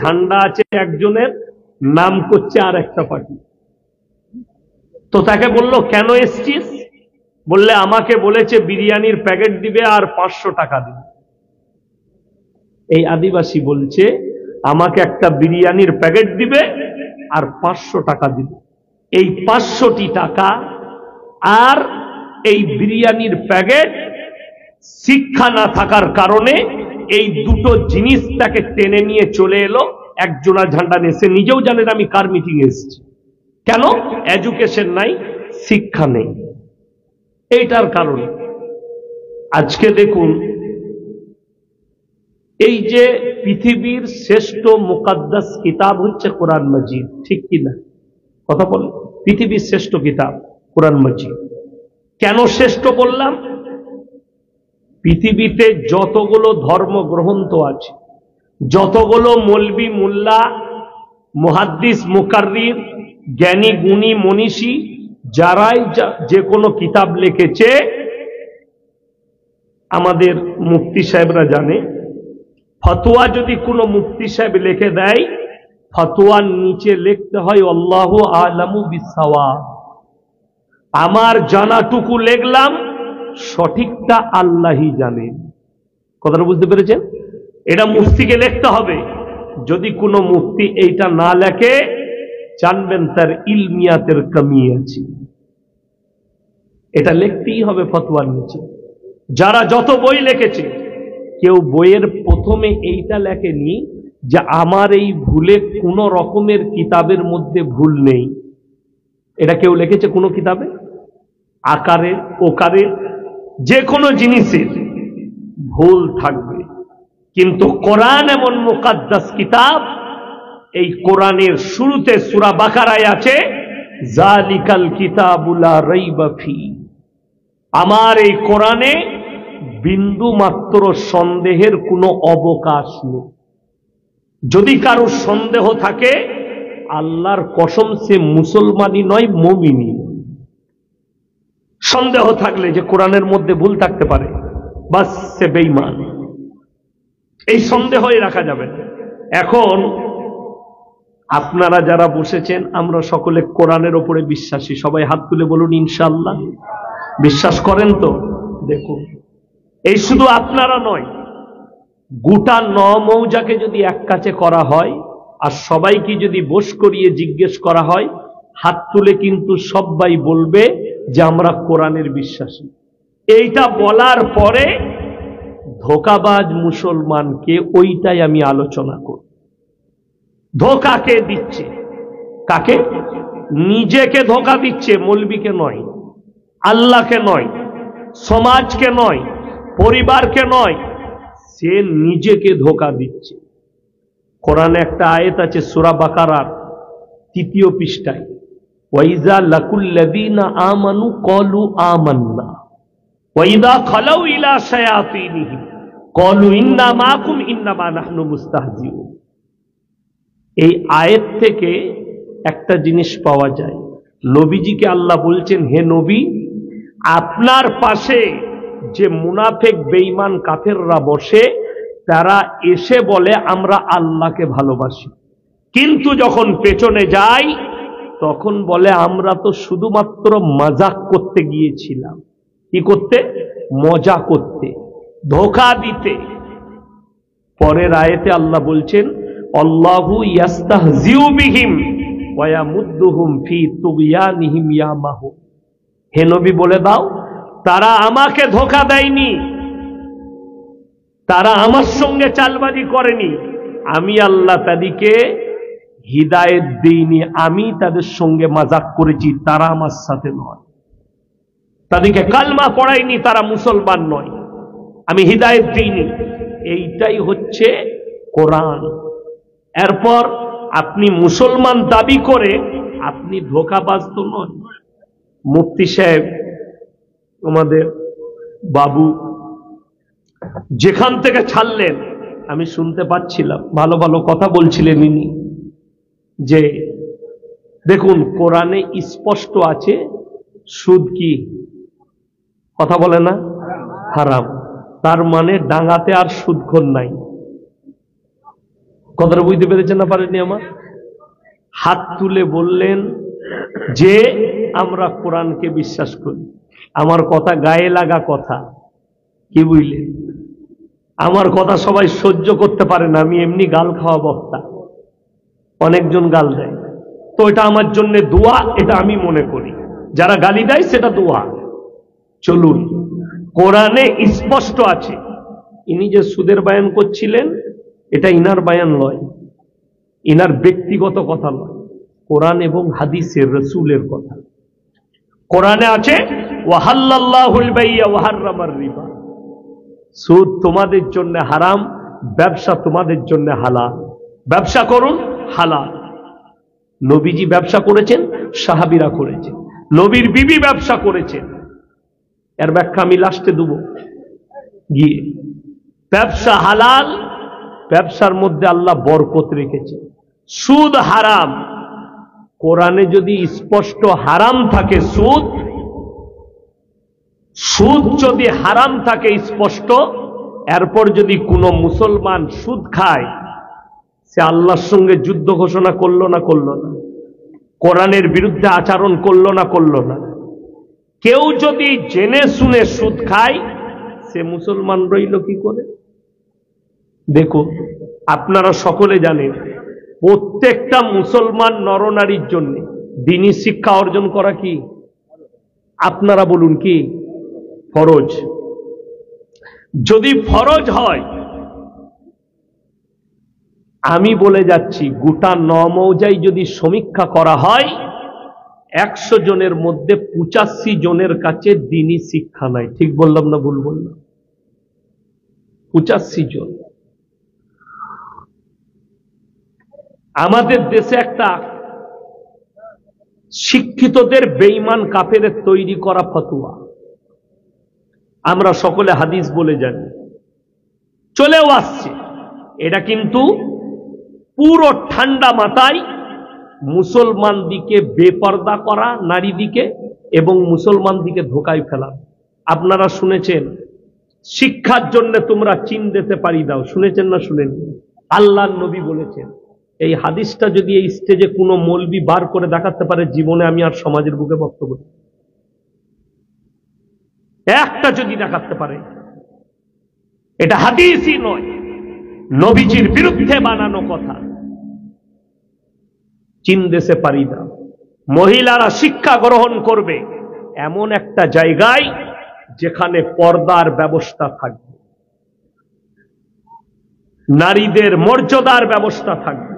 ঝান্ডা আছে একজনের, নাম করছে আর একটা পার্টি। তো তাকে বলল কেন এসছিস? বললে আমাকে বলেছে বিরিয়ানির প্যাকেট দিবে আর 500 টাকা দিবে। এই আদিবাসী বলছে আমাকে একটা বিরিয়ানির প্যাকেট দিবে আর 500 টাকা দিবে। এই 500টি টাকা আর এই বিরিয়ানির প্যাকেট শিক্ষা না থাকার কারণে এই দুটো জিনিস তাকে টেনে নিয়ে চলে এলো একজোড়া ঝান্ডা নিয়ে। সে নিজেও জানেন আমি কার মিটিং এসেছি। কেন? এডুকেশন নাই, শিক্ষা নেই। এইটার কারণে আজকে দেখুন, এই যে পৃথিবীর শ্রেষ্ঠ মুকাদ্দাস কিতাব হচ্ছে কোরআন মাজিদ, ঠিক কিনা? কথা বল। পৃথিবীর শ্রেষ্ঠ কিতাব কোরআন মাজিদ। কেন শ্রেষ্ঠ বললাম? পৃথিবীতে যতগুলো ধর্মগ্রন্থ আছে, যতগুলো মৌলবি মোল্লা মুহাদ্দিস মুকাররির জ্ঞানী গুণী মনীষী যারাই যে কোনো কিতাব লিখেছে, আমাদের মুফতি সাহেবরা জানে, ফতোয়া যদি কোনো মুফতি সাহেব লিখে দেয়, ফতোয়ার নিচে লিখতে হয় আল্লাহু আ'লামু বিসসাওয়াব। আমার জানাটুকু লিখলাম, সঠিকটা আল্লাহই জানেন। কথাটা বুঝতে পেরেছেন? এটা মুফতিকে লিখতে হবে। যদি কোনো মুফতি এইটা না লেখে, জানবেন তার ইলমিয়াতের কমি আছে। এটা লিখতেই হবে ফতোয়ার নিচে। যারা যত বই লিখেছে, কেউ বইয়ের প্রথমে এইটা লেখেনি যে আমার এই ভুলে কোন রকমের কিতাবের মধ্যে ভুল নেই। এটা কেউ লিখেছে কোনো কিতাবে? আকারে ওকারে যে কোনো জিনিসের ভুল থাকবে, কিন্তু কোরআন এমন মুকাদ্দাস কিতাব, এই কোরআনের শুরুতে সূরা বাকারায় আছে যালিকাল কিতাবু লা রাইবা ফি। আমার এই কোরআনে বিন্দু মাত্র সন্দেহের কোনো অবকাশ নেই। যদি কারো সন্দেহ থাকে, আল্লাহর কসম সে মুসলমানই নয়, মুমিনই। সন্দেহ থাকলে যে কোরআনের মধ্যে ভুল থাকতে পারে, বাস সে বেঈমান। এই সন্দেহই রাখা যাবে না। এখন আপনারা যারা বসেছেন, আমরা সকলে কোরআনের উপরে বিশ্বাসী। সবাই হাত তুলে বলুন ইনশাআল্লাহ। বিশ্বাস করেন তো? দেখুন, এই শুধু আপনারা নয়, গোটা 9 মৌজাকে যদি এক কাছে করা হয় আর সবাইকে যদি বস করিয়ে জিজ্ঞেস করা হয়, হাত তুলে কিন্তু সবাই বলবে যে আমরা কোরআনের বিশ্বাসী। এইটা বলার পরে ধোঁকাবাজ মুসলমানকে ওইটাই আমি আলোচনা করি। ধোঁকাকে দিচ্ছে কাকে? নিজেকে ধোঁকা দিচ্ছে, মৌলবীকে নয়, আল্লাহকে নয়, সমাজকে নয়, পরিবারকে নয়, সে নিজেকে ধোঁকা দিচ্ছে। কোরআনে একটা আয়াত আছে সূরা বাকারার 3 পৃষ্ঠায়, ওয়াইজা লাকুল্লাযীনা আমানু ক্বালু আমান্না ওয়াইদা খালাউ ইলা শায়াতিনিহিম ক্বালু ইন্না মাআকুম ইন্নামা নাহনু মুস্তাহজিউন। এই আয়াত থেকে একটা জিনিস পাওয়া যায়, নবীজিকে আল্লাহ বলছেন, হে নবী, আপনার পাশে যে মুনাফিক বেঈমান কাফেররা বসে, তারা এসে বলে আমরা আল্লাহকে ভালোবাসি, কিন্তু যখন পেছনে যাই তখন বলে আমরা তো শুধুমাত্র মজাক করতে গিয়েছিলাম। কি করতে? মজা করতে, ধোঁকা দিতে। পরের আয়াতে আল্লাহ বলছেন আল্লাহু ইয়াস্তাহজিউ বিহিম ওয়া ইয়ামুদ্দুহুম ফি তুগয়ানিহিম ইয়ামাহুন। হে নবী বলে দাও, তারা আমাকে ধোঁকা দেয়নি, তারা আমার সঙ্গে চালবাজি করেনি, আমি আল্লাহ তাদেরকে হিদায়েত দেইনি, আমি তাদের সঙ্গে মাজাক করেছি, তারা আমার সাথে নয়। তাদেরকে কালমা পড়াইনি, তারা মুসলমান নয়, আমি হিদায়েত দিইনি। এইটাই হচ্ছে কোরআন। এরপর আপনি মুসলমান দাবি করে আপনি ধোঁকাবাজ তো নন। মুফতি সাহেব আমাদের বাবু যেখান থেকে ছাড়লেন, আমি শুনতে পাচ্ছিলাম, ভালো ভালো কথা বলছিলেন ইনি, যে দেখুন কোরআনে স্পষ্ট আছে সুদ কি, কথা বলে না, হারাম। তার মানে ডাঙাতে আর সুদখোর নাই। কথাটা বুঝতে পেরেছেন না পারেননি? আমার হাত তুলে বললেন যে আমরা কোরআনকে বিশ্বাস করি। আমার কথা গায়ে লাগা কথা, কি বুঝলেন? আমার কথা সবাই সহ্য করতে পারে না, আমি এমনি গাল খাওয়া বক্তা, অনেকজন গাল দেয়, তো এটা আমার জন্য দোয়া, এটা আমি মনে করি। যারা গালি দেয় সেটা দোয়া। চলুন, কোরআনে স্পষ্ট আছে। ইনি যে সুদের বয়ান করছিলেন এটা ইনার বয়ান নয়, ইনার ব্যক্তিগত কথা নয়, কোরআন এবং হাদিসের রাসূলের কথা। কোরআনে আছে ওয়াহাল্লাল্লাহুল বাই'a ওয়া হাররামার রিবা, সুদ তোমাদের জন্য হারাম, ব্যবসা তোমাদের জন্য হালাল, ব্যবসা করুন হালাল। নবীজি ব্যবসা করেছেন, সাহাবীরা করেছেন, নবীর বিবি ব্যবসা করেছেন। এর ব্যাখ্যা আমি লাস্টে দেব গিয়ে। ব্যবসা হালাল, ব্যবসার মধ্যে আল্লাহ বরকত রেখেছে। সুদ হারাম, কোরআনে যদি স্পষ্ট হারাম থাকে, সুদ যদি হারাম থাকে স্পষ্ট, এরপর যদি কোনো মুসলমান সুদ খায়, সে আল্লাহর সঙ্গে যুদ্ধ ঘোষণা করলো না করলো না? কোরআনের বিরুদ্ধে আচরণ করলো না করলো না? কেউ যদি জেনে শুনে সুদ খায়, সে মুসলমান রইল কি করে? দেখুন, আপনারা সকলে জানেন প্রত্যেকটা মুসলমান নরনারীর জন্য দ্বীনি শিক্ষা অর্জন করা কি, আপনারা বলুন কি ফরজ? যদি ফরজ হয়, আমি বলে যাচ্ছি গোটা ৯ মৌজায় যদি সমীক্ষা করা হয়, ১০০ জনের মধ্যে ৮৫ জনের কাছে দ্বীনি শিক্ষা নাই। ঠিক বললাম না ভুল বললাম? ৮৫ জন। আমাদের দেশে একটা শিক্ষিতদের বেঈমান কাফেরের তৈরি করা ফতোয়া, আমরা সকলে হাদিস বলে জানি, চলেও আসছে। এটা কিন্তু পুরো ঠান্ডা মাথায় মুসলমান দিকে বেপর্দা করা, নারী দিকে এবং মুসলমান দিকে ধোকায় ফেলা। আপনারা শুনেছেন শিক্ষার জন্য তোমরা চীন দিতে পারি দাও, শুনেছেন না শুনেন? আল্লাহর নবী বলেছেন। এই হাদিসটা যদি এই স্টেজে কোনো মৌলবি বার করে দেখাতে পারে, জীবনে আমি আর সমাজের বুকে বক্তব্য দেব, একটা যদি দেখাতে পারে, এটা হাদিসই নয়, নবীজির বিরুদ্ধে বানানো কথা। চীন দেশে পারি দাও, মহিলারা শিক্ষা গ্রহণ করবে এমন একটা জায়গায় যেখানে পর্দার ব্যবস্থা থাকবে, নারীদের মর্যাদার ব্যবস্থা থাকবে,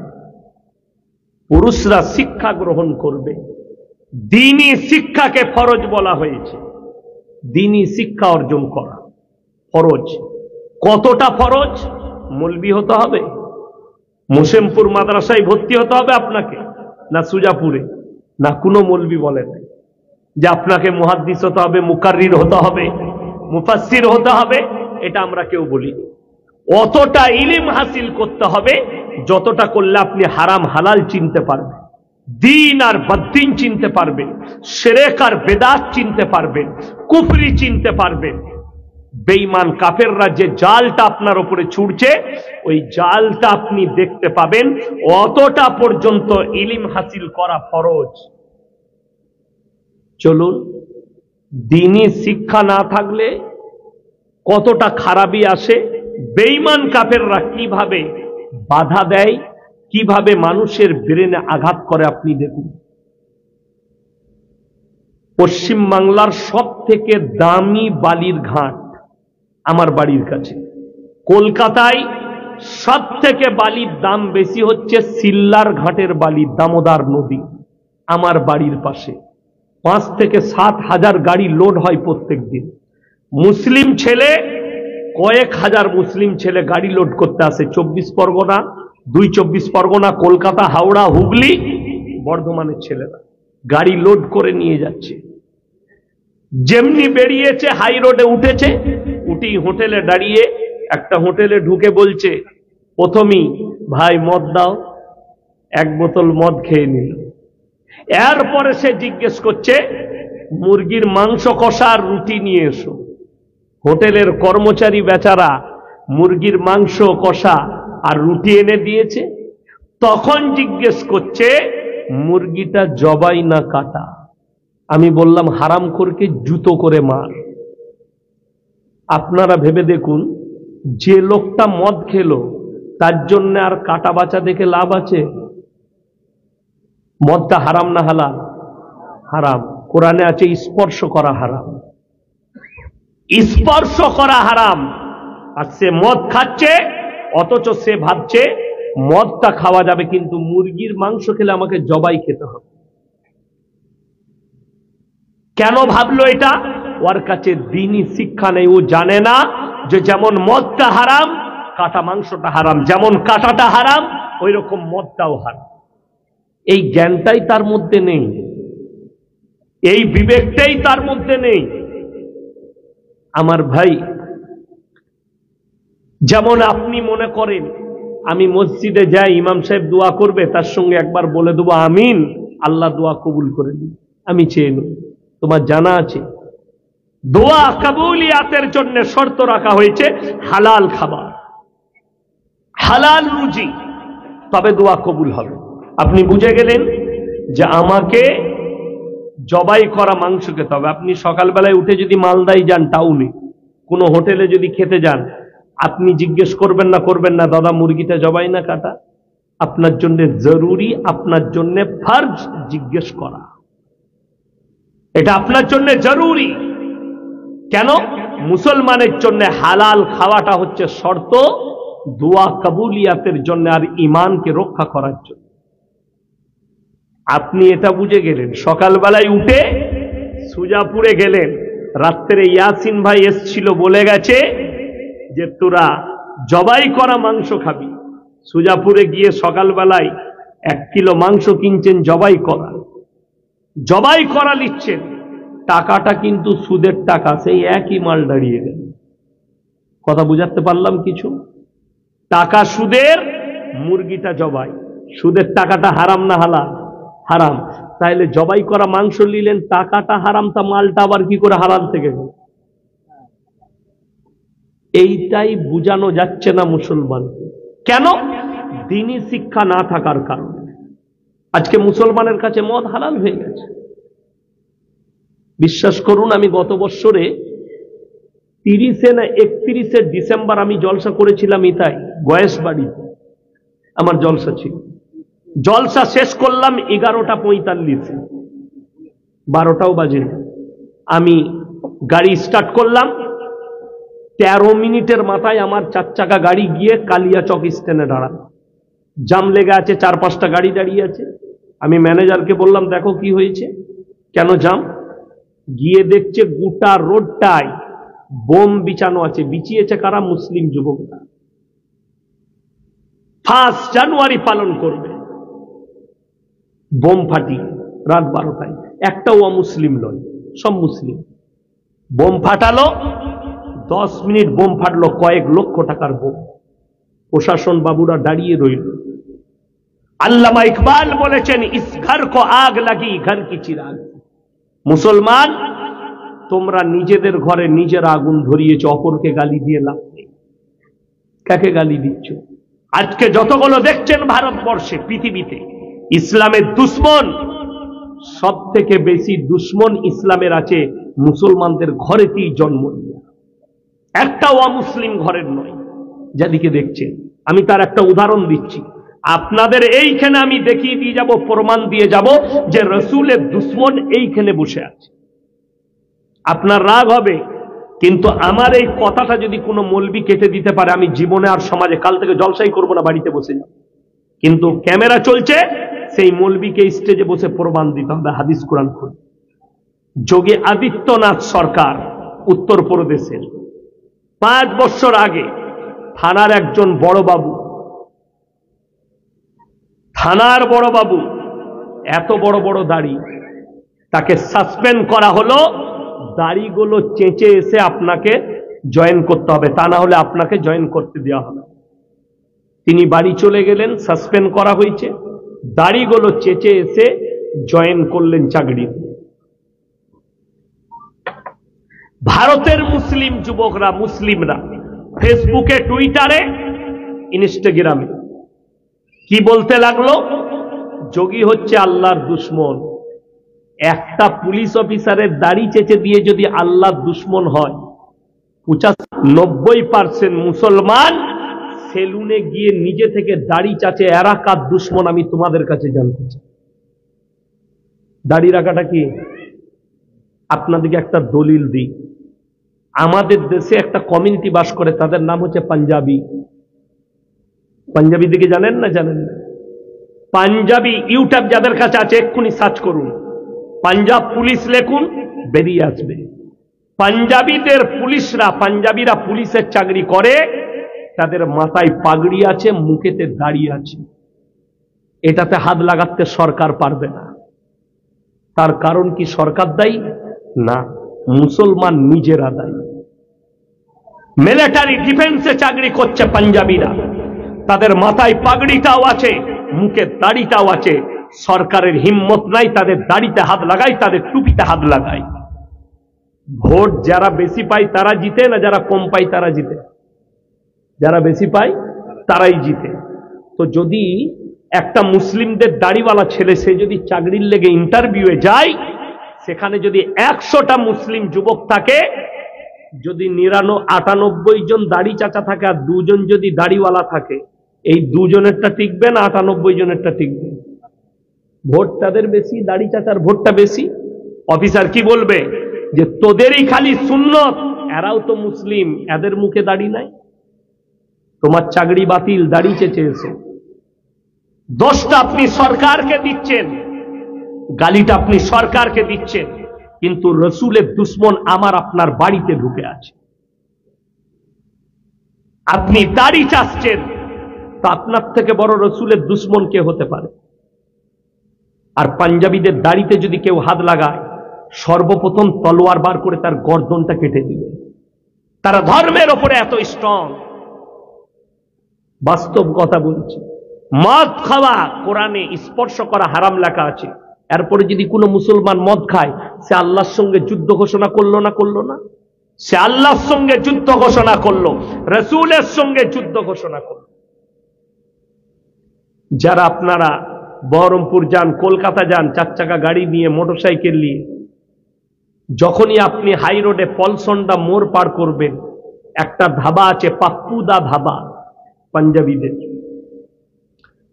পুরুষরা শিক্ষা গ্রহণ করবে। দ্বীনি শিক্ষাকে ফরজ বলা হয়েছে। দ্বীনি শিক্ষা অর্জন করা ফরজ। কতটা ফরজ? মৌলবি হতে হবে? মুসেমপুর মাদ্রাসায় ভর্তি হতে হবে আপনাকে, না সুজাপুরে? না, কোনো মৌলবি বলে নাই যে আপনাকে মুহাদ্দিস হতে হবে, মুকাররির হতে হবে, মুফাসসির হতে হবে। এটা আমরা কেউ বলিনি। অতটা ইলম হাসিল করতে হবে যতটা করলে আপনি হারাম হালাল চিনতে পারবেন, দ্বীন আর বদ্দীন চিনতে পারবেন, শিরক আর বেদাত চিনতে পারবেন, কুফরি চিনতে পারবেন। বেঈমান কাফেররা যে জালটা আপনার উপরে ছুড়ছে, ওই জালটা আপনি দেখতে পাবেন। অতটা পর্যন্ত ইলম হাসিল করা ফরজ। চলুন, দ্বীনি শিক্ষা না থাকলে কতটা খারাপই আসে। বেঈমান কাফেররা কিভাবে বাধা দেয়, কিভাবে মানুষের ব্রেনে আঘাত করে আপনি দেখুন। পশ্চিম বাংলার সব থেকে দামি বালির ঘাট আমার বাড়ির কাছে। কলকাতায় সব থেকে বালির দাম বেশি হচ্ছে সিল্লার ঘাটের বালি, দামোদর নদী, আমার বাড়ির পাশে। ৫ থেকে ৭ হাজার গাড়ি লোড হয় প্রত্যেক দিন। মুসলিম ছেলে, কয়েক হাজার মুসলিম ছেলে গাড়ি লোড করতে আসে। ২৪ পরগনা, ২ পরগনা, কলকাতা, হাওড়া, হুগলি, বর্ধমানের ছেলেরা গাড়ি লোড করে নিয়ে যাচ্ছে। যেমনি বেরিয়েছে হাই রোডে উঠেছে, উঠি হোটেলে দাঁড়িয়ে, একটা হোটেলে ঢুকে বলছে প্রথমেই, ভাই মদ দাও। ১ বোতল মদ খেয়ে নিল। এরপরে সে জিজ্ঞেস করছে মুরগির মাংস কষা আর রুটি নিয়ে এসো। হোটেলের কর্মচারী বেচারা মুরগির মাংস কষা আর রুটি এনে দিয়েছে, তখন জিজ্ঞেস করছে মুরগিটা জবাই না কাটা। আমি বললাম হারামখোরকে জুতো করে মার। আপনারা ভেবে দেখুন, যে লোকটা মদ খেলো তার জন্য আর কাটা বাঁচা দেখে লাভ আছে? মদটা হারাম না হালাল? হারাম। কোরআনে আছে স্পর্শ করা হারাম, স্পর্শ করা হারাম। আর সে মদ খাচ্ছে, অথচ সে ভাবছে মদটা খাওয়া যাবে, কিন্তু মুরগির মাংস খেলে আমাকে জবাই খেতে হবে। কেন ভাবলো এটা? ওর কাছে দ্বীনি শিক্ষা নেই। ও জানে না যে যেমন মদটা হারাম, কাটা মাংসটা হারাম, যেমন কাটাটা হারাম ওই রকম মদটাও হারাম। এই জ্ঞানটাই তার মধ্যে নেই, এই বিবেকটাই তার মধ্যে নেই। আমার ভাই, যেমন আপনি মনে করেন আমি মসজিদে যাই, ইমাম সাহেব দোয়া করবে, তার সঙ্গে একবার বলে দেবো আমিন, আল্লাহ দোয়া কবুল করে দিন, আমি চেয়ে নেব। তোমার জানা আছে দোয়া কবুলিয়াতের জন্য শর্ত রাখা হয়েছে হালাল খাবার, হালাল রুজি, তবে দোয়া কবুল হবে। আপনি বুঝে গেলেন যে আমাকে জবাই করা মাংস খেতে হবে। আপনি সকালবেলায় উঠে যদি মালদায় যান, টাউনে কোনো হোটেলে যদি খেতে যান, আপনি জিজ্ঞেস করবেন না দাদা মুরগিটা জবাই না কাটা? আপনার জন্য জরুরি, আপনার জন্য ফরজ জিজ্ঞেস করা, এটা আপনার জন্য জরুরি। কেন? মুসলমানের জন্য হালাল খাওয়াটা হচ্ছে শর্ত দোয়া কবুলিয়াতের জন্য আর ঈমানকে রক্ষা করার জন্য। আপনি এটা বুঝে গেলেন, সকালবেলায় উঠে সুজাপুরে গেলেন, রাত্রে ইয়াসিন ভাই এসছিল, বলে গেছে যে তোরা জবাই করা মাংস খাবি। সুজাপুরে গিয়ে সকালবেলায় 1 কিলো মাংস কিনছেন জবাই করা নিচ্ছেন, টাকাটা কিন্তু সুদের টাকা, সেই একই মাল দাঁড়িয়ে গেল। কথা বুঝাতে পারলাম কিছু? টাকা সুদের, মুরগিটা জবাই। সুদের টাকাটা হারাম না হালাল? হারাম। তাইলে জবাই করা মাংস নিলেন, টাকাটা হারাম, তা মালটা আবার কি করে হালাল থেকে গেল? এইটাই বুঝানো যাচ্ছে না মুসলমানকে। কেন? দ্বীনি শিক্ষা না থাকার কারণে আজকে মুসলমানের কাছে মদ হালাল হয়ে গেছে। বিশ্বাস করুন, আমি গত বছরে 30 না 31 ডিসেম্বর আমি জলসা করেছিলাম ইতাই গয়েশ বাড়িতে, আমার জলসা ছিল। জলসা শেষ করলাম 11:45, 12টাও বাজেনি। আমি গাড়ি স্টার্ট করলাম, 13 মিনিটের মাথায় আমার 4 চাকা গাড়ি গিয়ে কালিয়াচক স্ট্যান্ডে দাঁড়ালো। জাম লেগে আছে, 4-5টা গাড়ি দাঁড়িয়ে আছে। আমি ম্যানেজারকে বললাম দেখো কি হয়েছে, কেন জাম? গিয়ে দেখছে গোটা রোডটায় বোম বিছানো আছে। বিছিয়েছে কারা? মুসলিম যুবকরা। 1 জানুয়ারি পালন করবে, বোম ফাটিয়ে রাত 12টায়। একটাও অমুসলিম নয়, সব মুসলিম। বোম ফাটালো, 10 মিনিট বোম ফাটলো, কয়েক লক্ষ টাকার বোম। প্রশাসন বাবুরা দাঁড়িয়ে রইল। আল্লামা ইকবাল বলেছেন ইস ঘর কো আগ লাগি ঘর কি চিরাগ। মুসলমান, তোমরা নিজেদের ঘরে নিজের আগুন ধরিয়েছ, অপরকে গালি দিয়ে লাভ নেই। কাকে গালি দিচ্ছ? আজকে যতগুলো দেখছেন ভারতবর্ষে, পৃথিবীতে ইসলামের দুশ্মন, সব থেকে বেশি দুশ্মন ইসলামের আছে মুসলমানদের ঘরেতেই জন্ম নিয়ে, একটাও অমুসলিম ঘরের নয়। যাদিকে দেখছেন, আমি তার একটা উদাহরণ দিচ্ছি আপনাদের। এইখানে আমি দেখিয়ে দিয়ে যাব, প্রমাণ দিয়ে যাব যে রসুলের দুশ্মন এইখানে বসে আছে। আপনার রাগ হবে, কিন্তু আমার এই কথাটা যদি কোনো মৌলবি কেটে দিতে পারে, আমি জীবনে আর সমাজে কাল থেকে জলসাই করবো না, বাড়িতে বসে যাব। কিন্তু ক্যামেরা চলছে, সেই মৌলবিকে স্টেজে বসে প্রমাণ দিতে হবে হাদিস কোরআন খুলে। যোগী আদিত্যনাথ সরকার উত্তরপ্রদেশের 5 বছর আগে থানার একজন বড় বাবু, থানার বড় বাবু, এত বড় বড় দাড়ি, তাকে সাসপেন্ড করা হলো। দাড়িগুলো চেঁচে এসে আপনাকে জয়েন করতে হবে, তা না হলে আপনাকে জয়েন করতে দেওয়া হবে। তিনি বাড়ি চলে গেলেন, সাসপেন্ড করা হয়েছে। দাড়িগুলো চেঁচে এসে জয়েন করলেন চাকরি। ভারতের মুসলিম যুবকরা, মুসলিমরা ফেসবুকে, টুইটারে, ইনস্টাগ্রামে কি বলতে লাগলো, যোগী হচ্ছে আল্লাহর দুশ্মন। একটা পুলিশ অফিসারের দাড়ি চেঁচে দিয়ে যদি আল্লাহর দুশ্মন হয়, 90% মুসলমান সেলুনে গিয়ে নিজে থেকে দাড়ি চাচে, এরা কার দুশ্মন আমি তোমাদের কাছে জানতে চাই। দাড়ি রাখাটা কি? আপনাদেরকে একটা দলিল দিই। আমাদের দেশে একটা কমিউনিটি বাস করে, তাদের নাম হচ্ছে পাঞ্জাবি। পাঞ্জাবি দিকে জানেন না? জানেন না? পাঞ্জাবি ইউটিউব যাদের কাছে আছে এক্ষুনি সার্চ করুন, পাঞ্জাব পুলিশ লেখুন, বেরিয়ে আসবে। পাঞ্জাবিদের পুলিশরা, পাঞ্জাবিরা পুলিশের চাকরি করে, তাদের মাথায় পাগড়ি আছে, মুখেতে দাড়ি আছে। এটাতে হাত লাগাতে সরকার পারবে না। তার কারণ কি সরকার দায়ী? না, মুসলমান নিজেরা দায়ী। মিলিটারি ডিফেন্সে চাকরি করছে পাঞ্জাবিরা, তাদের মাথায় পাগড়িটাও আছে, মুখে দাড়িটাও আছে। সরকারের হিম্মত নাই তাদের দাড়িতে হাত লাগায়, তাদের টুপিতে হাত লাগায়। ভোট যারা বেশি পায় তারা জিতে, না যারা কম পায় তারা জিতে? যারা বেশি পায় তারাই জিতে। তো যদি একটা মুসলিমদের দাড়িওয়ালা ছেলে, সে যদি চাকরির লেগে ইন্টারভিউয়ে যায়, সেখানে যদি 100টা মুসলিম যুবক থাকে, যদি 98 জন দাড়ি চাচা থাকে আর 2 জন যদি দাড়িওয়ালা থাকে, এই 2 জনেরটা টিকবে না 98 জনেরটা টিকবে? ভোট তাদের বেশি, দাড়ি চাচার ভোটটা বেশি। অফিসার কি বলবে যে তোদেরই খালি সুন্নত, এরাও তো মুসলিম, এদের মুখে দাড়ি নাই, তোমার চাকরি বাতিল, দাড়ি চেঁচে এসে। দোষটা আপনি সরকারকে দিচ্ছেন, গালিটা আপনি সরকারকে দিচ্ছেন, কিন্তু রসুলের দুশ্মন আমার আপনার বাড়িতে ঢুকে আছে। আপনি দাড়ি চাচ্ছেন, তা আপনার থেকে বড় রসুলের দুশ্মন কে হতে পারে? আর পাঞ্জাবিদের দাড়িতে যদি কেউ হাত লাগায়, সর্বপ্রথম তলোয়ার বার করে তার গর্দনটা কেটে দিবে। তারা ধর্মের ওপরে এত স্ট্রং। বাস্তব কথা বলছি। মদ খাওয়া কোরআনে স্পর্শ করা হারাম লেখা আছে। এরপরে যদি কোনো মুসলমান মদ খায়, সে আল্লাহর সঙ্গে যুদ্ধ ঘোষণা করলো না? করলো না? সে আল্লাহর সঙ্গে যুদ্ধ ঘোষণা করলো, রসুলের সঙ্গে যুদ্ধ ঘোষণা করলো। যারা আপনারা বহরমপুর যান, কলকাতা যান, 4 চাকা গাড়ি নিয়ে, মোটরসাইকেল নিয়ে, যখনই আপনি হাই রোডে পলসন্ডা মোড় পার করবেন, একটা ধাবা আছে, পাপ্পুদা ধাবা, পাঞ্জাবিদের।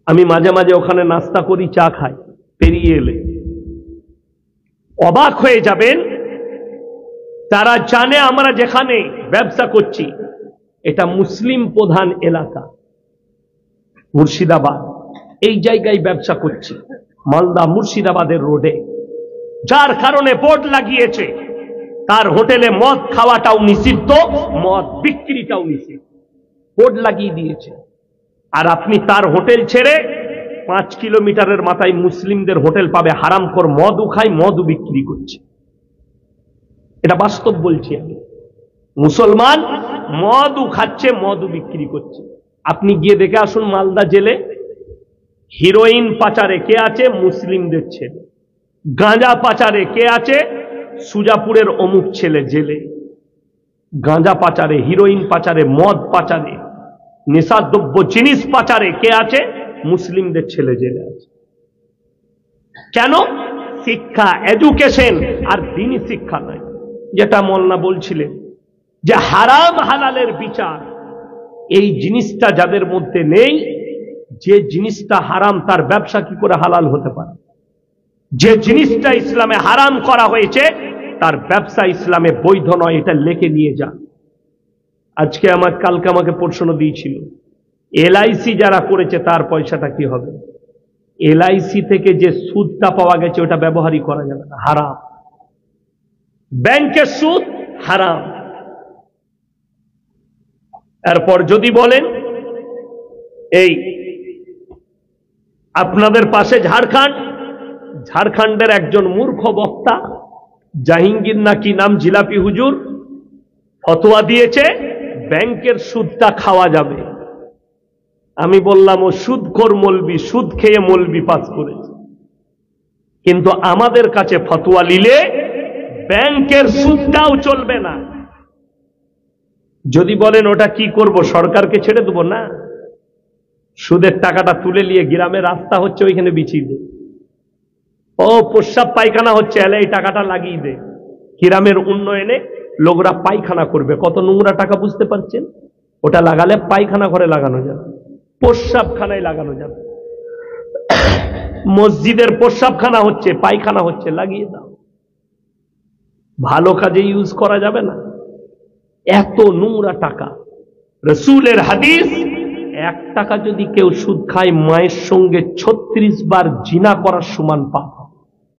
আমি মাঝে মাঝে ওখানে নাস্তা করি, চা খাই। পেরিয়ে এলে অবাক হয়ে যাবেন, তারা জানে আমরা যেখানে ব্যবসা করছি এটা মুসলিম প্রধান এলাকা, মুর্শিদাবাদ। এই জায়গায় ব্যবসা করছি, মালদা মুর্শিদাবাদের রোডে। যার কারণে বোর্ড লাগিয়েছে তার হোটেলে মদ খাওয়াটাও নিষিদ্ধ, মদ বিক্রিটাও নিষিদ্ধ, বোর্ড লাগিয়ে দিয়েছে। আর আপনি তার হোটেল ছেড়ে 5 কিলোমিটারের মাথায় মুসলিমদের হোটেল পাবে, হারামখোর মদও খায়, মদও বিক্রি করছে। এটা বাস্তব বলছি আমি। মুসলমান মদও খাচ্ছে, মদও বিক্রি করছে। আপনি গিয়ে দেখে আসুন মালদা জেলে হিরোইন পাচারে কে আছে? মুসলিমদের ছেলে। গাঁজা পাচারে কে আছে? সুজাপুরের অমুক ছেলে জেলে। গাঁজা পাচারে, হিরোইন পাচারে, মদ পাচারে, নেশাদ্রব্য জিনিস পাচারে কে আছে? মুসলিমদের ছেলে জেলে আছে। কেন? শিক্ষা, এডুকেশন আর দ্বীনি শিক্ষা নয়। যেটা মোল্লা বলছিলেন যে হারাম হালালের বিচার, এই জিনিসটা যাদের মধ্যে নেই, যে জিনিসটা হারাম তার ব্যবসা কি করে হালাল হতে পারে? যে জিনিসটা ইসলামে হারাম করা হয়েছে তার ব্যবসা ইসলামে বৈধ নয়, এটা লেখে নিয়ে যান। আজকে কালকে আমাকে প্রশ্ন দিয়েছিল, LIC যারা করেছে তার পয়সাটা কি হবে? LIC থেকে যে সুদটা পাওয়া গেছে ওটা ব্যবহারই করা যাবে না, হারাম। ব্যাংকের সুদ হারাম। এরপর যদি বলেন এই আপনাদের পাশে ঝাড়খণ্ড, ঝাড়খণ্ডের একজন মূর্খ বক্তা জাহাঙ্গীর নাকি নাম, জিলাপি হুজুর, ফতোয়া দিয়েছে ব্যাংকের সুদটা খাওয়া যাবে। আমি বললাম ও সুদখোর মৌলবি, সুদ খেয়ে মৌলবি পাস করেছে, কিন্তু আমাদের কাছে ফতোয়া নিলে ব্যাংকের সুদটাও চলবে না। যদি বলেন ওটা কি করব, সরকারকে ছেড়ে দেব? না, সুদের টাকাটা তুলে নিয়ে গ্রামে রাস্তা হচ্ছে ওইখানে বিছিয়ে দে। ও প্রস্রাব পায়খানা হচ্ছে, এলে এই টাকাটা লাগিয়ে দে। গ্রামের উন্নয়নে লোকরা পায়খানা করবে। কত নোংরা টাকা বুঝতে পারছেন? ওটা লাগালে পায়খানা ঘরে লাগানো যাবে, প্রস্রাবখানায় লাগানো যাবে। মসজিদের প্রস্রাবখানা হচ্ছে, পায়খানা হচ্ছে, লাগিয়ে দাও। ভালো কাজে ইউজ করা যাবে না? এত নোংরা টাকা। রাসূলের হাদিস, 1 টাকা যদি কেউ সুদ খায় মায়ের সঙ্গে 36 বার জিনা করার সমান পাপ।